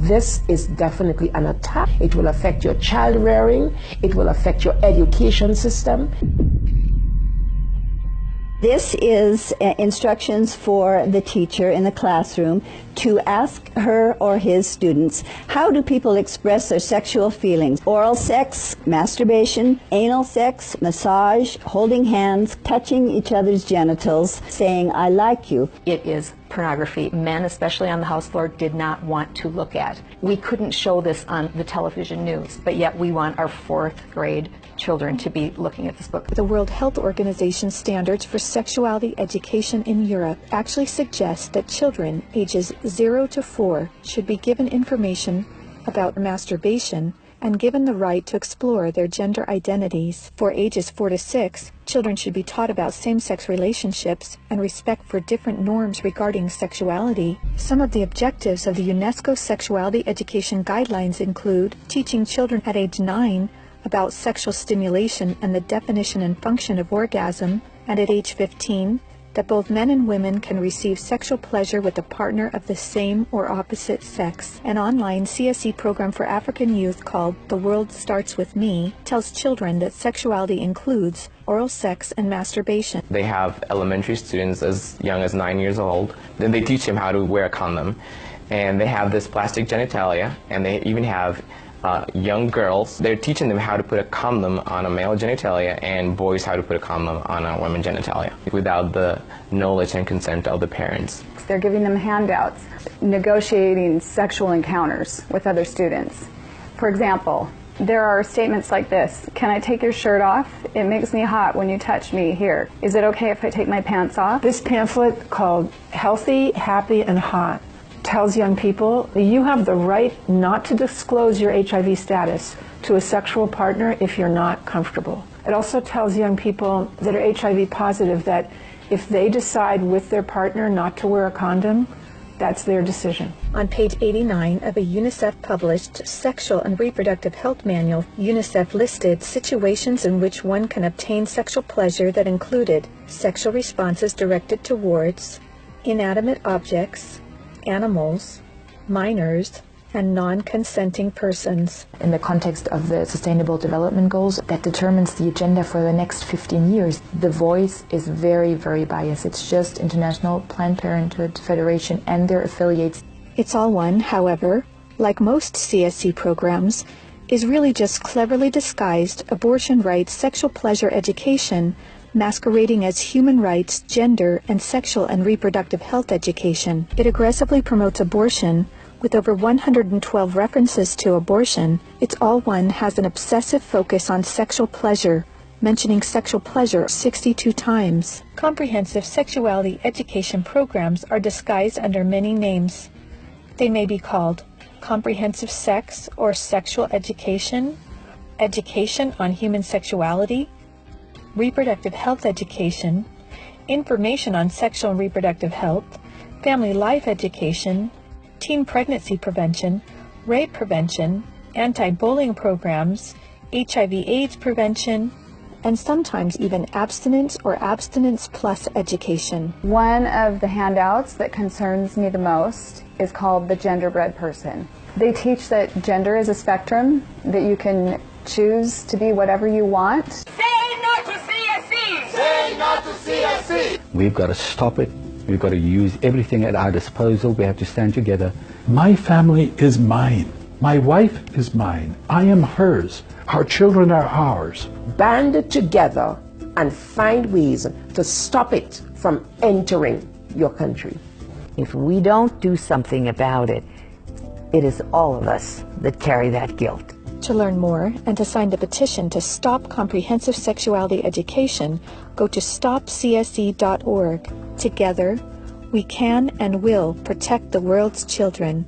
This is definitely an attack. It will affect your child rearing. It will affect your education system. This is instructions for the teacher in the classroom to ask her or his students, how do people express their sexual feelings? Oral sex, masturbation, anal sex, massage, holding hands, touching each other's genitals, saying, I like you. It is pornography men, especially on the House floor, did not want to look at. We couldn't show this on the television news, but yet we want our 4th grade children to be looking at this book. The World Health Organization standards for sexuality education in Europe actually suggest that children ages 0 to 4 should be given information about masturbation and given the right to explore their gender identities. For ages 4 to 6, children should be taught about same-sex relationships and respect for different norms regarding sexuality. Some of the objectives of the UNESCO Sexuality Education Guidelines include teaching children at age 9 about sexual stimulation and the definition and function of orgasm, and at age 15, that both men and women can receive sexual pleasure with a partner of the same or opposite sex. An online CSE program for African youth called The World Starts With Me tells children that sexuality includes oral sex and masturbation. They have elementary students as young as 9 years old. Then they teach them how to wear a condom. And they have this plastic genitalia, and they even have young girls. They're teaching them how to put a condom on a male genitalia and boys how to put a condom on a women's genitalia without the knowledge and consent of the parents. They're giving them handouts, negotiating sexual encounters with other students. For example, there are statements like this: can I take your shirt off? It makes me hot when you touch me here. Is it okay if I take my pants off? This pamphlet called Healthy, Happy, and Hot tells young people that you have the right not to disclose your HIV status to a sexual partner if you're not comfortable. It also tells young people that are HIV positive that if they decide with their partner not to wear a condom, that's their decision. On page 89 of a UNICEF-published Sexual and Reproductive Health Manual, UNICEF listed situations in which one can obtain sexual pleasure that included sexual responses directed towards inanimate objects, animals, minors, and non-consenting persons. In the context of the Sustainable Development Goals that determines the agenda for the next 15 years, the voice is very, very biased. It's just International Planned Parenthood Federation and their affiliates. It's All One, however, like most CSE programs, is really just cleverly disguised abortion rights, sexual pleasure education, masquerading as human rights, gender, and sexual and reproductive health education. It aggressively promotes abortion. With over 112 references to abortion, It's All One has an obsessive focus on sexual pleasure, mentioning sexual pleasure 62 times. Comprehensive sexuality education programs are disguised under many names. They may be called comprehensive sex or sexual education, education on human sexuality, reproductive health education, information on sexual and reproductive health, family life education, teen pregnancy prevention, rape prevention, anti-bullying programs, HIV/AIDS prevention, and sometimes even abstinence or abstinence plus education. One of the handouts that concerns me the most is called The Genderbread Person. They teach that gender is a spectrum, that you can choose to be whatever you want. Say no to CSE! Say no to CSE! We've got to stop it. We've got to use everything at our disposal. We have to stand together. My family is mine. My wife is mine. I am hers. Our children are ours. Band together and find ways to stop it from entering your country. If we don't do something about it, it is all of us that carry that guilt. To learn more and to sign the petition to stop comprehensive sexuality education, go to stopcse.org. Together, we can and will protect the world's children.